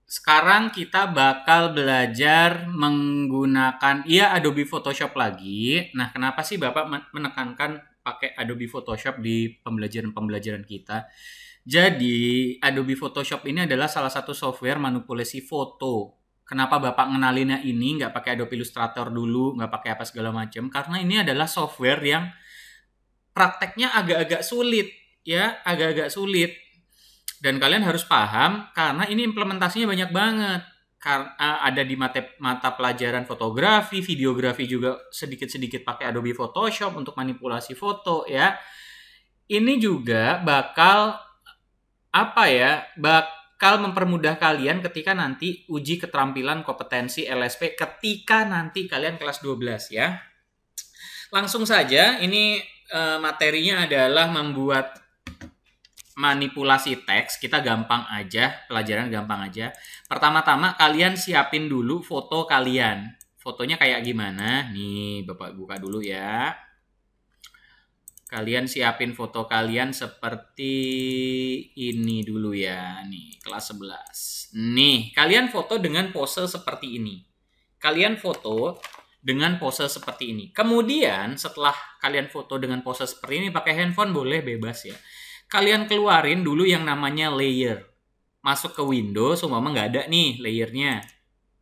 Sekarang kita bakal belajar menggunakan Adobe Photoshop lagi. Nah, kenapa sih Bapak menekankan pakai Adobe Photoshop di pembelajaran-pembelajaran kita? Jadi, Adobe Photoshop ini adalah salah satu software manipulasi foto. Kenapa Bapak ngenalinnya ini, nggak pakai Adobe Illustrator dulu, nggak pakai apa segala macam? Karena ini adalah software yang prakteknya agak-agak sulit, ya, agak-agak sulit. Dan kalian harus paham karena ini implementasinya banyak banget. Ada di mata pelajaran fotografi, videografi juga sedikit-sedikit pakai Adobe Photoshop untuk manipulasi foto ya. Ini juga bakal bakal mempermudah kalian ketika nanti uji keterampilan kompetensi LSP ketika nanti kalian kelas 12 ya. Langsung saja, ini materinya adalah membuat manipulasi teks. Kita gampang aja, pelajaran gampang aja. Pertama-tama kalian siapin dulu foto kalian. Fotonya kayak gimana? Nih, Bapak buka dulu ya. Kalian siapin foto kalian seperti ini dulu ya. Nih, kelas 11. Nih, kalian foto dengan pose seperti ini. Kalian foto dengan pose seperti ini. Kemudian, setelah kalian foto dengan pose seperti ini, pakai handphone boleh, bebas ya. Kalian keluarin dulu yang namanya layer. Masuk ke Windows, umpama nggak ada nih layernya.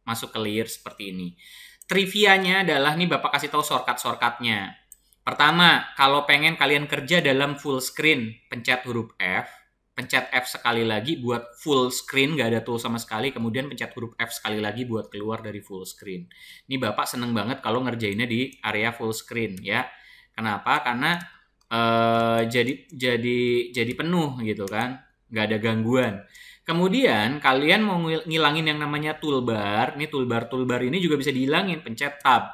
Masuk ke layer seperti ini. Trivianya adalah nih Bapak kasih tahu shortcut-shortcutnya. Pertama, kalau pengen kalian kerja dalam full screen, pencet huruf F. Pencet F sekali lagi buat full screen, nggak ada tool sama sekali. Kemudian pencet huruf F sekali lagi buat keluar dari full screen. Ini Bapak seneng banget kalau ngerjainnya di area full screen ya. Kenapa? Karena jadi penuh gitu kan, nggak ada gangguan. Kemudian kalian mau ngilangin yang namanya toolbar. Ini toolbar ini juga bisa dihilangin, pencet tab,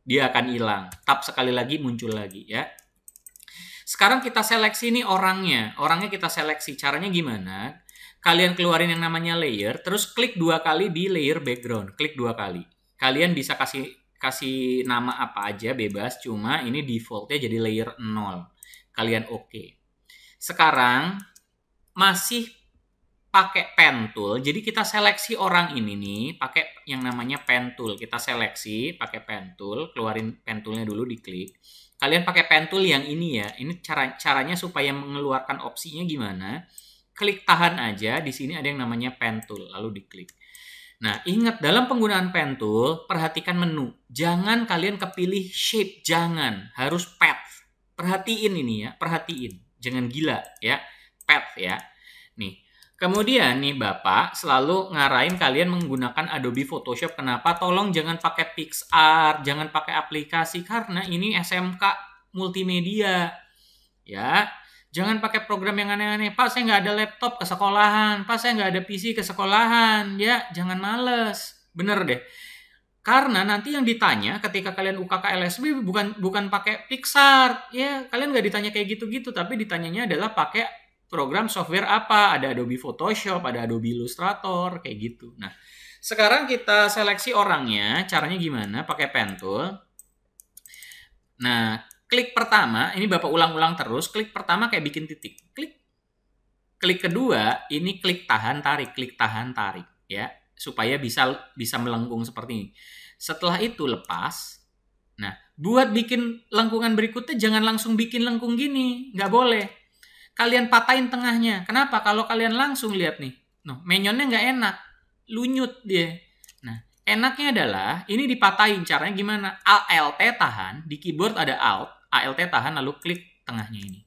dia akan hilang. Tab sekali lagi muncul lagi ya. Sekarang kita seleksi nih orangnya kita seleksi. Caranya gimana? Kalian keluarin yang namanya layer, terus klik 2 kali di layer background, klik 2 kali. Kalian bisa kasih nama apa aja bebas, cuma ini defaultnya jadi layer 0. Kalian oke. Sekarang masih pakai pen tool, jadi kita seleksi orang ini nih pakai yang namanya pen tool. Kita seleksi pakai pen tool, keluarin pen toolnya dulu, diklik. Kalian pakai pen tool yang ini ya. Ini caranya supaya mengeluarkan opsinya gimana? Klik tahan aja, di sini ada yang namanya pen tool, lalu diklik. Nah, ingat dalam penggunaan pen tool, perhatikan menu. Jangan kalian kepilih shape, jangan. Harus path. Perhatiin ini ya, perhatiin. Jangan gila ya, path ya. Nih, kemudian nih Bapak selalu ngarahin kalian menggunakan Adobe Photoshop. Kenapa? Tolong jangan pakai PicsArt, jangan pakai aplikasi, karena ini SMK multimedia. Ya, jangan pakai program yang aneh-aneh. Pak, saya nggak ada laptop ke sekolahan. Pak, saya nggak ada PC ke sekolahan. Ya, jangan males. Bener deh. Karena nanti yang ditanya ketika kalian UKK LSB bukan pakai PicsArt. Ya, kalian nggak ditanya kayak gitu-gitu. Tapi ditanyanya adalah pakai program software apa. Ada Adobe Photoshop, ada Adobe Illustrator, kayak gitu. Nah, sekarang kita seleksi orangnya. Caranya gimana? Pakai pen tool. Nah, klik pertama, ini Bapak ulang-ulang terus. Klik pertama kayak bikin titik. Klik. Klik kedua, ini klik tahan tarik, ya, supaya bisa melengkung seperti ini. Setelah itu lepas. Nah, buat bikin lengkungan berikutnya jangan langsung bikin lengkung gini, nggak boleh. Kalian patahin tengahnya. Kenapa? Kalau kalian langsung lihat nih, menyonnya nggak enak, lunyut dia. Enaknya adalah ini dipatahin. Caranya gimana? Alt tahan, di keyboard ada Alt tahan, lalu klik tengahnya ini.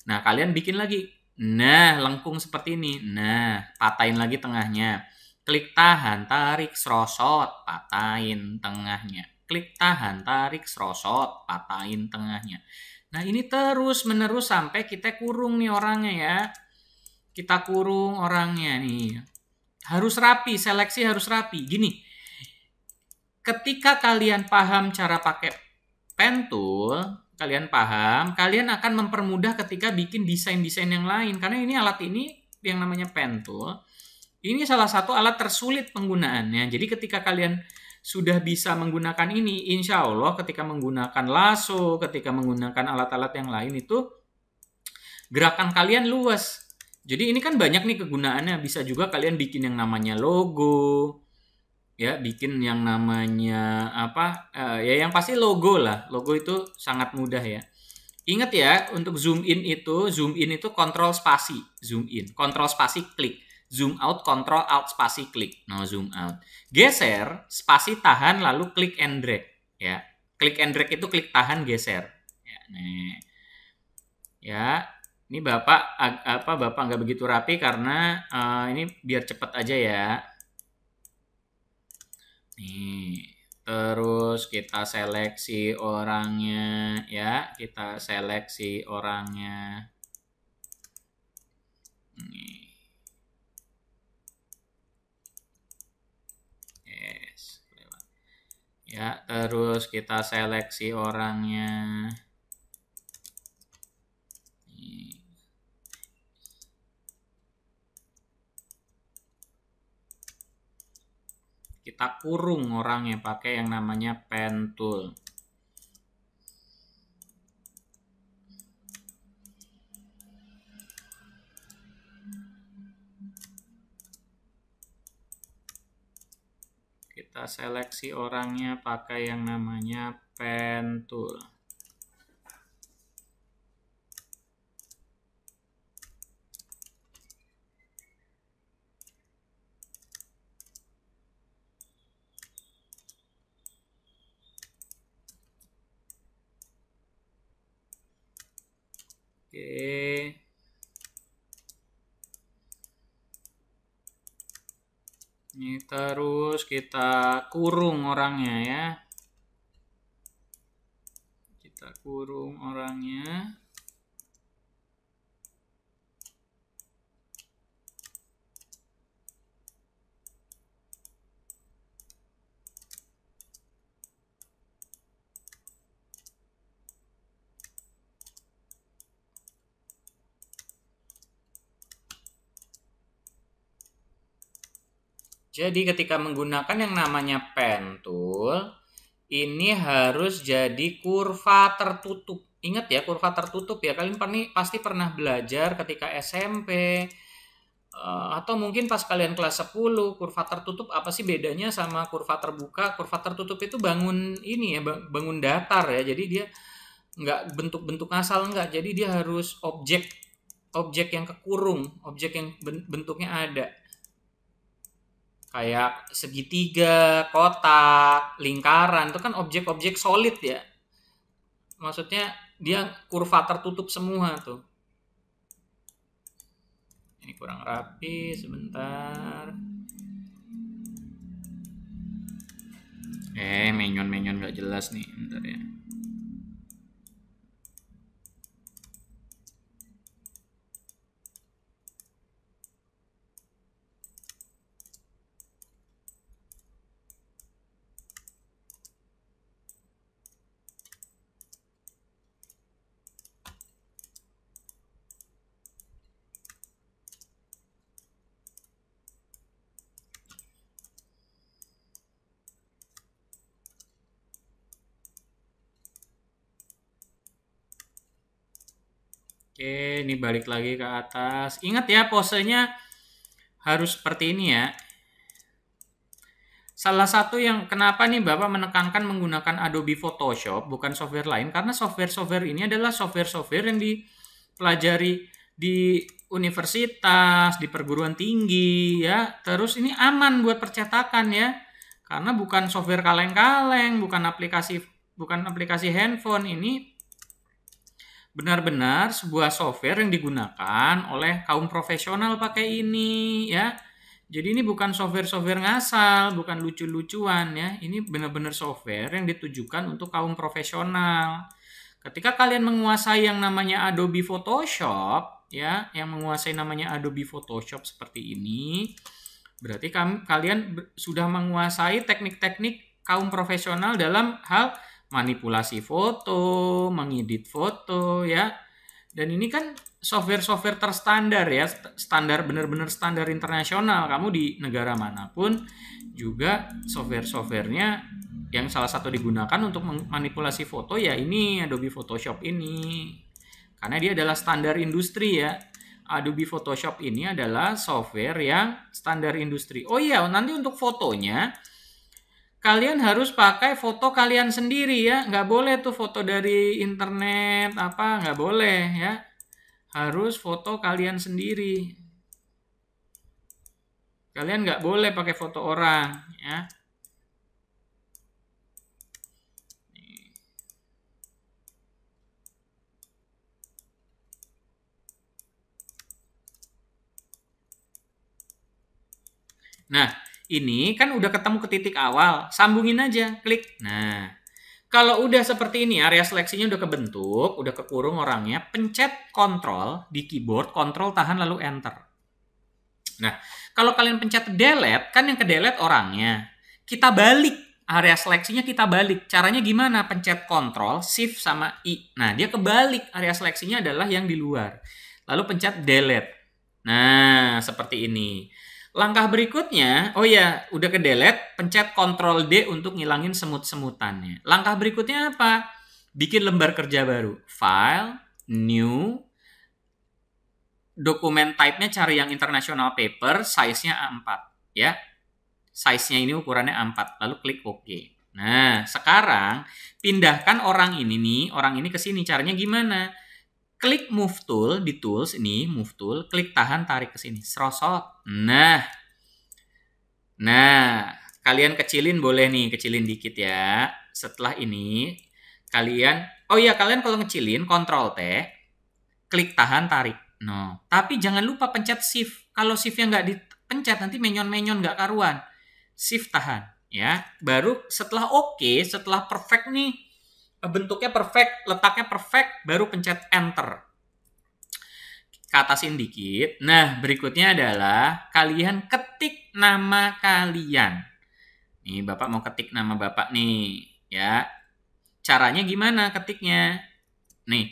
Nah, kalian bikin lagi. Nah, lengkung seperti ini. Nah, patahin lagi tengahnya. Klik tahan, tarik, serosot, patahin tengahnya. Klik tahan, tarik, serosot, patahin tengahnya. Nah, ini terus menerus sampai kita kurung nih orangnya ya. Kita kurung orangnya nih. Harus rapi, seleksi harus rapi. Gini. Ketika kalian paham cara pakai pen tool, kalian akan mempermudah ketika bikin desain-desain yang lain. Karena ini alat ini yang namanya pen tool, ini salah satu alat tersulit penggunaannya. Jadi ketika kalian sudah bisa menggunakan ini, insya Allah ketika menggunakan lasso, ketika menggunakan alat-alat yang lain itu, gerakan kalian luas. Jadi ini kan banyak nih kegunaannya. Bisa juga kalian bikin yang namanya logo, ya, bikin yang namanya apa? Ya yang pasti logo lah. Logo itu sangat mudah ya. Ingat ya, untuk zoom in itu kontrol spasi, zoom in, kontrol spasi klik, zoom out, kontrol alt spasi klik, no zoom out. Geser, spasi tahan, lalu klik and drag, ya. Klik and drag itu klik tahan geser. Ya, nih. Ya, ini Bapak nggak begitu rapi karena ini biar cepet aja ya. Nih. Terus kita seleksi orangnya ya, kita seleksi orangnya. Nih. Yes. Ya, terus kita seleksi orangnya. Nih. Kita kurung orangnya pakai yang namanya pen tool. Kita seleksi orangnya pakai yang namanya pen tool. Oke. Ini terus kita kurung orangnya ya. Kita kurung orangnya. Jadi ketika menggunakan yang namanya pen tool, ini harus jadi kurva tertutup. Ingat ya, kurva tertutup ya. Kalian pasti pernah belajar ketika SMP, atau mungkin pas kalian kelas 10, kurva tertutup apa sih bedanya sama kurva terbuka? Kurva tertutup itu bangun ini ya, bangun datar ya. Jadi dia nggak bentuk-bentuk asal, nggak. Jadi dia harus objek yang kekurung, objek yang bentuknya ada. Kayak segitiga, kotak, lingkaran, itu kan objek-objek solid ya. Maksudnya dia kurva tertutup semua tuh. Ini kurang rapi, sebentar. Menyon nggak jelas nih, bentar ya. Oke, ini balik lagi ke atas. Ingat ya, posenya harus seperti ini ya. Salah satu yang kenapa nih Bapak menekankan menggunakan Adobe Photoshop, bukan software lain, karena software-software ini adalah software-software yang dipelajari di universitas, di perguruan tinggi, ya. Terus ini aman buat percetakan ya, karena bukan software kaleng-kaleng, bukan aplikasi handphone. Ini benar-benar sebuah software yang digunakan oleh kaum profesional pakai ini ya. Jadi ini bukan software-software ngasal, bukan lucu-lucuan ya. Ini benar-benar software yang ditujukan untuk kaum profesional. Ketika kalian menguasai yang namanya Adobe Photoshop ya, yang menguasai namanya Adobe Photoshop seperti ini, berarti kalian sudah menguasai teknik-teknik kaum profesional dalam hal manipulasi foto, mengedit foto ya. Dan ini kan software-software terstandar ya, benar-benar standar internasional. Kamu di negara manapun juga software-softwarenya yang salah satu digunakan untuk manipulasi foto ya ini Adobe Photoshop ini. Karena dia adalah standar industri ya. Adobe Photoshop ini adalah software yang standar industri. Oh iya, nanti untuk fotonya kalian harus pakai foto kalian sendiri ya. Nggak boleh tuh foto dari internet apa, nggak boleh ya. Harus foto kalian sendiri. Kalian nggak boleh pakai foto orang ya. Nah, ini kan udah ketemu ke titik awal, sambungin aja, klik. Nah, kalau udah seperti ini, area seleksinya udah kebentuk, udah kekurung orangnya, pencet Ctrl di keyboard, Ctrl tahan lalu Enter. Nah, kalau kalian pencet Delete, kan yang ke delete orangnya. Kita balik, area seleksinya kita balik. Caranya gimana? Pencet Ctrl, Shift sama I. Nah, dia kebalik, area seleksinya adalah yang di luar. Lalu pencet Delete. Nah, seperti ini. Langkah berikutnya, oh ya, udah ke delete, pencet Ctrl D untuk ngilangin semut-semutannya. Langkah berikutnya apa? Bikin lembar kerja baru. File, New, dokumen type-nya cari yang international paper, size-nya A4. Ya, size-nya ini ukurannya A4. Lalu klik OK. Nah, sekarang pindahkan orang ini nih, orang ini ke sini. Caranya gimana? Klik move tool di tools ini, move tool, klik tahan tarik ke sini, serosot. Nah, kalian kecilin boleh nih, kecilin dikit ya. Setelah ini kalian, oh iya kalian kalau ngecilin Ctrl T, klik tahan tarik. No, tapi jangan lupa pencet Shift. Kalau Shift-nya nggak dipencet nanti menyon-menyon nggak karuan. Shift tahan ya. Baru setelah OK, setelah perfect nih, bentuknya perfect, letaknya perfect, baru pencet Enter. Ke atasin dikit. Nah, berikutnya adalah kalian ketik nama kalian. Nih, Bapak mau ketik nama Bapak nih, ya. Caranya gimana ketiknya? Nih,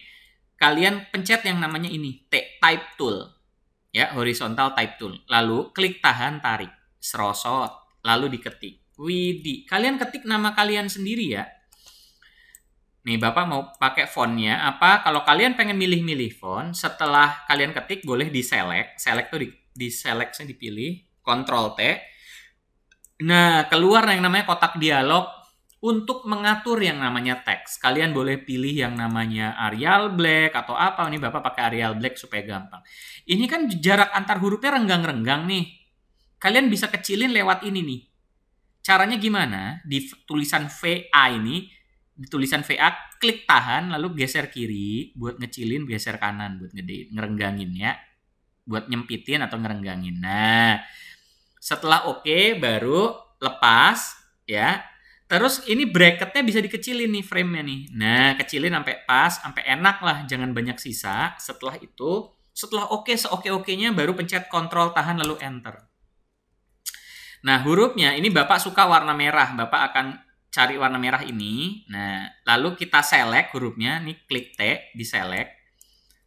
kalian pencet yang namanya ini, Type Tool. Ya, horizontal Type Tool. Lalu klik tahan tarik, serosot, lalu diketik. Widi, kalian ketik nama kalian sendiri ya. Nih, Bapak mau pakai fontnya apa? Kalau kalian pengen milih-milih font, setelah kalian ketik boleh di-select. Select tuh di-select, dipilih. Ctrl T. Nah, keluar yang namanya kotak dialog untuk mengatur yang namanya teks. Kalian boleh pilih yang namanya Arial Black atau apa. Nih, Bapak pakai Arial Black supaya gampang. Ini kan jarak antar hurufnya renggang-renggang nih. Kalian bisa kecilin lewat ini nih. Caranya gimana? Di tulisan VA ini, di tulisan VA, klik tahan, lalu geser kiri buat ngecilin, geser kanan buat ngedein, ngerenggangin ya. Buat nyempitin atau ngerenggangin. Nah, setelah OK, baru lepas ya. Terus ini bracketnya bisa dikecilin nih frame-nya nih. Nah, kecilin sampai pas, sampai enak lah, jangan banyak sisa. Setelah itu, setelah OK, se-OK-OK-nya baru pencet Ctrl tahan lalu Enter. Nah, hurufnya ini Bapak suka warna merah, Bapak akan cari warna merah ini. Nah, lalu kita select hurufnya, nih klik T, di select.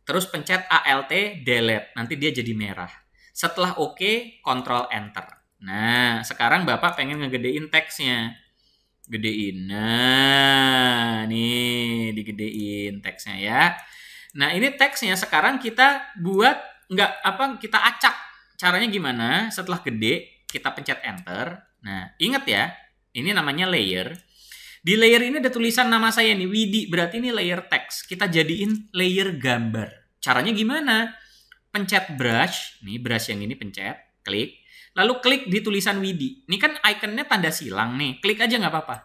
Terus pencet Alt delete, nanti dia jadi merah. Setelah OK, Ctrl Enter. Nah, sekarang Bapak pengen ngegedein teksnya. Gedein. Nah, nih digedein teksnya ya. Nah, ini teksnya sekarang kita buat kita acak. Caranya gimana? Setelah gede, kita pencet Enter. Nah, ingat ya, ini namanya layer. Di layer ini ada tulisan nama saya nih, Widi. Berarti ini layer teks. Kita jadiin layer gambar. Caranya gimana? Pencet brush. Nih, brush yang ini pencet. Klik. Lalu klik di tulisan Widi. Ini kan ikonnya tanda silang nih. Klik aja nggak apa-apa.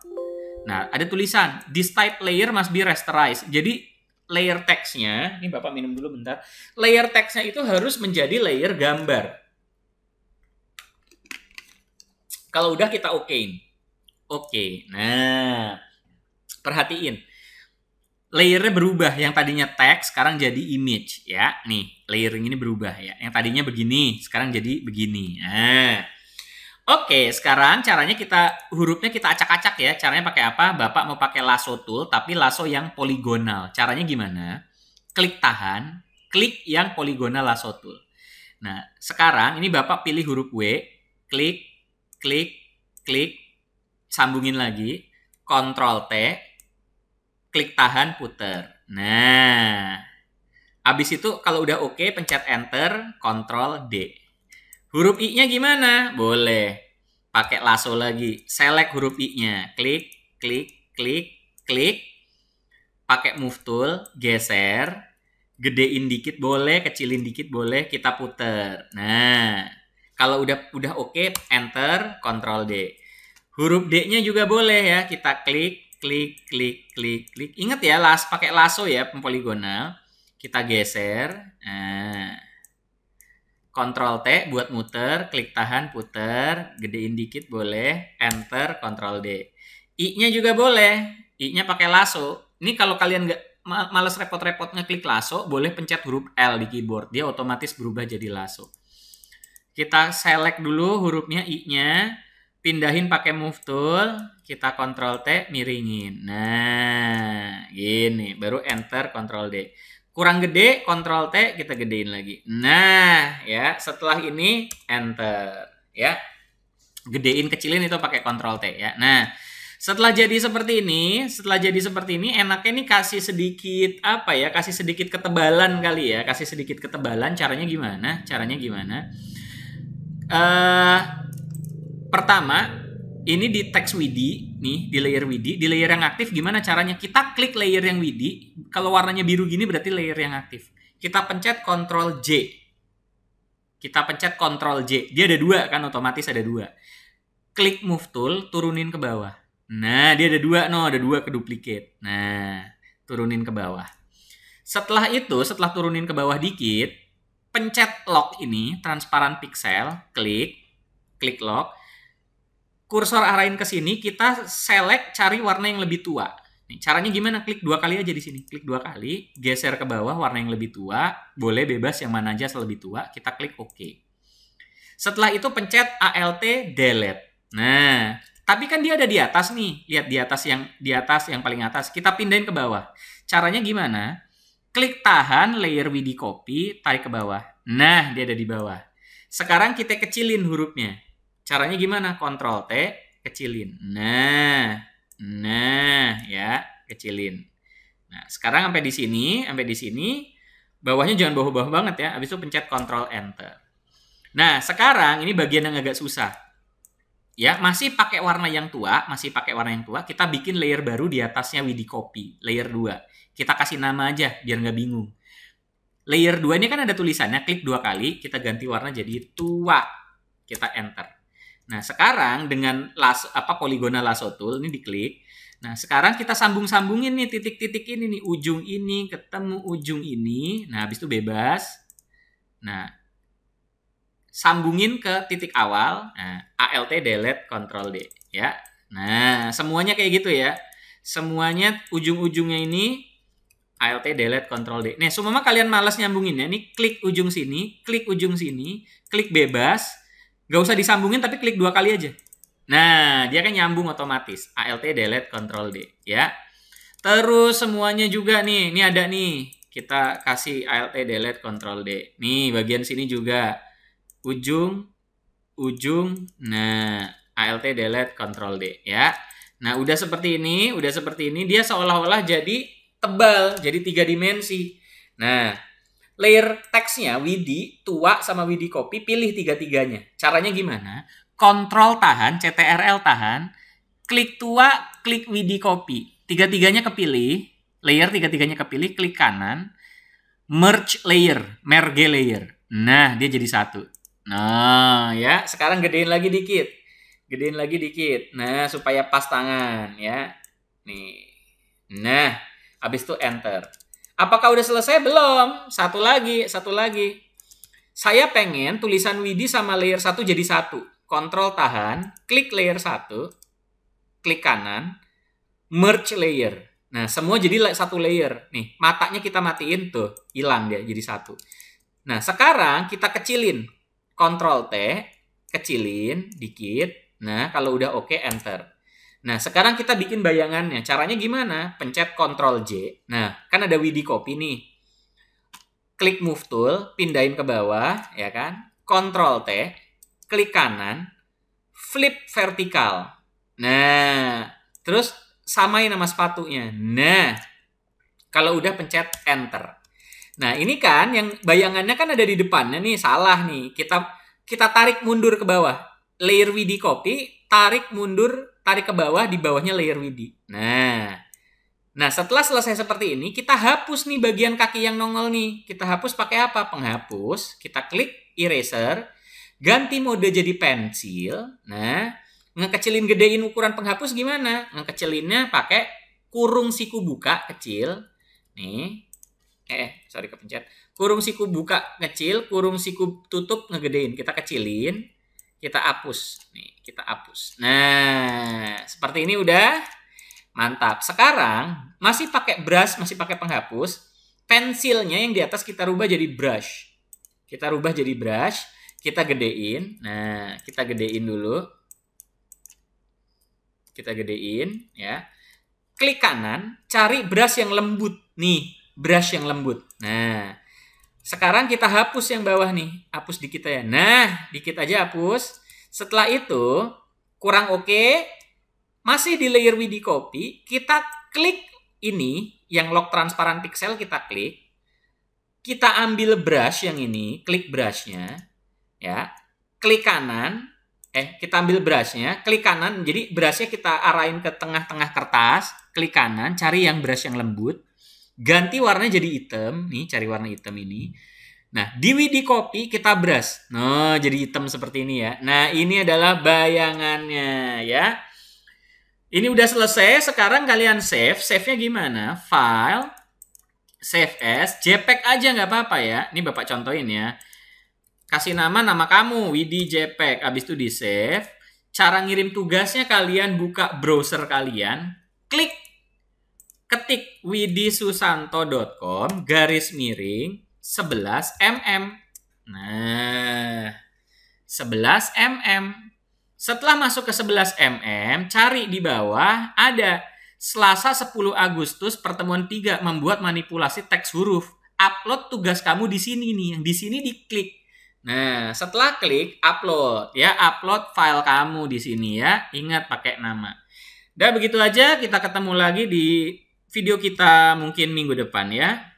Nah, ada tulisan, this type layer must be rasterized. Jadi, layer teksnya, ini Bapak minum dulu bentar. Layer teksnya itu harus menjadi layer gambar. Kalau udah kita OK-in. Oke, nah perhatiin layernya berubah, yang tadinya teks sekarang jadi image ya. Nih layering ini berubah ya, yang tadinya begini sekarang jadi begini. Nah, oke, sekarang caranya hurufnya kita acak-acak ya. Caranya pakai apa? Bapak mau pakai lasso tool tapi lasso yang poligonal. Caranya gimana? Klik tahan, klik yang poligonal lasso tool. Nah, sekarang ini Bapak pilih huruf W, klik, sambungin lagi, Ctrl T, klik tahan, puter. Nah, Habis itu kalau udah oke, pencet enter, Ctrl D. Huruf I-nya gimana? Boleh pakai lasso lagi. Select huruf I-nya. Klik, klik, klik, klik. Pakai move tool, geser. Gedein dikit boleh, kecilin dikit boleh, kita puter. Nah, kalau udah oke, enter, Ctrl D. Huruf D-nya juga boleh ya, kita klik, klik, klik, klik, klik. Ingat ya, pakai lasso ya, poligonal. Kita geser. Nah, Ctrl T buat muter, klik tahan, puter, gedein dikit boleh, enter, Ctrl D. I-nya juga boleh, I-nya pakai lasso. Ini kalau kalian nggak males repot-repot ngeklik lasso, boleh pencet huruf L di keyboard, dia otomatis berubah jadi lasso. Kita select dulu hurufnya I-nya, pindahin pakai move tool, kita Ctrl T, miringin. Nah, gini, baru enter, Ctrl D. Kurang gede, Ctrl T, kita gedein lagi. Nah, ya, setelah ini enter, ya. Gedein, kecilin itu pakai Ctrl T ya. Nah, setelah jadi seperti ini, enaknya nih kasih sedikit apa ya? Kasih sedikit ketebalan kali ya, kasih sedikit ketebalan. Caranya gimana? Pertama, ini di text WD nih, di layer WD, di layer yang aktif gimana caranya? Kita klik layer yang WD, kalau warnanya biru gini berarti layer yang aktif. Kita pencet Ctrl J. Dia ada dua kan, otomatis ada dua. Klik move tool, turunin ke bawah. Nah, dia ada dua keduplicate. Nah, turunin ke bawah. Setelah turunin ke bawah dikit, pencet lock ini, transparan pixel, klik lock. Kursor arahin ke sini, kita select cari warna yang lebih tua. Nih, caranya gimana? Klik 2 kali aja di sini. Klik 2 kali, geser ke bawah warna yang lebih tua, boleh bebas yang mana aja lebih tua, kita klik OK. Setelah itu pencet Alt delete. Nah, tapi kan dia ada di atas nih. Lihat di atas yang paling atas. Kita pindahin ke bawah. Caranya gimana? Klik tahan layer WD copy, tarik ke bawah. Nah, dia ada di bawah. Sekarang kita kecilin hurufnya. Caranya gimana? Ctrl T, kecilin. Nah, ya, kecilin. Nah, sekarang sampai di sini, bawahnya jangan bawah-bawah banget ya. Habis itu pencet Ctrl Enter. Nah, sekarang ini bagian yang agak susah. Ya, masih pakai warna yang tua, kita bikin layer baru di atasnya WD copy, layer 2. Kita kasih nama aja biar nggak bingung. Layer 2 ini kan ada tulisannya, klik 2 kali, kita ganti warna jadi tua. Kita enter. Nah, sekarang dengan polygonal lasso tool ini diklik. Nah, sekarang kita sambung-sambungin nih titik-titik ini nih, ujung ini ketemu ujung ini. Nah, habis itu bebas. Nah, sambungin ke titik awal. Nah, Alt delete Ctrl D ya. Nah, semuanya kayak gitu ya. Semuanya ujung-ujungnya ini Alt delete Ctrl D. Nah, semua kalian malas nyambunginnya, nih klik ujung sini, klik ujung sini, klik bebas. Gak usah disambungin tapi klik 2 kali aja. Nah, dia kan nyambung otomatis. Alt delete Ctrl D ya. Terus semuanya juga nih, ini ada nih. Kita kasih Alt delete Ctrl D. Nih, bagian sini juga. Ujung. Nah, Alt delete Ctrl D ya. Nah, udah seperti ini, dia seolah-olah jadi tebal, jadi 3 dimensi. Nah, layer teksnya WD tua sama WD copy, pilih 3-tiganya. Caranya gimana? Ctrl tahan, CTRL tahan, klik tua, klik WD copy. 3-tiganya kepilih, layer 3-tiganya kepilih, klik kanan, merge layer. Nah, dia jadi satu. Nah, ya, sekarang gedein lagi dikit. Nah, supaya pas tangan ya. Nih. Nah, habis itu enter. Apakah udah selesai? Belum. Satu lagi. Saya pengen tulisan WD sama layer 1 jadi satu. Ctrl tahan, klik layer 1, klik kanan, merge layer. Nah, semua jadi satu layer. Nih, matanya kita matiin tuh, hilang dia jadi satu. Nah, sekarang kita kecilin. Ctrl T, kecilin dikit. Nah, kalau udah oke, enter. Nah, sekarang kita bikin bayangannya. Caranya gimana? Pencet Ctrl J. Nah, kan ada WD copy nih. Klik move tool, pindahin ke bawah, ya kan? Ctrl T, klik kanan, flip vertikal. Nah, terus samain nama sepatunya. Nah, kalau udah pencet enter. Nah, ini kan yang bayangannya kan ada di depannya nih, salah nih. Kita tarik mundur ke bawah. Layer WD copy, tarik mundur, tarik ke bawah, di bawahnya layer WD. Nah, setelah selesai seperti ini, kita hapus nih bagian kaki yang nongol nih. Kita hapus pakai apa? Penghapus. Kita klik eraser, ganti mode jadi pensil. Nah, ngekecilin gedein ukuran penghapus gimana? Ngekecilinnya pakai kurung siku buka kecil. Nih. Sorry kepencet. Kurung siku buka kecil, kurung siku tutup ngegedein. Kita kecilin, kita hapus. Nih, kita hapus. Nah, seperti ini udah mantap. Sekarang masih pakai brush, masih pakai penghapus. Pensilnya yang di atas kita rubah jadi brush. Kita rubah jadi brush, kita gedein. Nah, kita gedein dulu. Kita gedein ya. Klik kanan, cari brush yang lembut. Nih, brush yang lembut. Nah, sekarang kita hapus yang bawah nih. Hapus dikit ya. Nah, dikit aja hapus. Setelah itu, kurang oke. Masih di layer WD copy, kita klik ini, yang lock transparan pixel kita klik. Kita ambil brush yang ini, klik brushnya. Ya, klik kanan. Kita ambil brushnya, klik kanan. Jadi brushnya kita arahin ke tengah-tengah kertas. Klik kanan, cari yang brush yang lembut. Ganti warnanya jadi hitam. Nih, cari warna hitam ini. Nah, di WD copy kita brush. Nah, jadi hitam seperti ini ya. Nah, ini adalah bayangannya ya. Ini udah selesai. Sekarang kalian save. Save-nya gimana? File, save as, JPEG aja nggak apa-apa ya. Ini Bapak contohin ya. Kasih nama kamu, WD JPEG. Habis itu di save. Cara ngirim tugasnya kalian buka browser kalian. Klik. Ketik widisusanto.com garis miring 11 mm. Nah, 11 mm. Setelah masuk ke 11 mm, cari di bawah ada Selasa 10 Agustus pertemuan 3 membuat manipulasi teks huruf. Upload tugas kamu di sini nih, yang di sini diklik. Nah, setelah klik upload ya, upload file kamu di sini ya. Ingat pakai nama. Udah begitu aja, kita ketemu lagi di video kita mungkin minggu depan ya.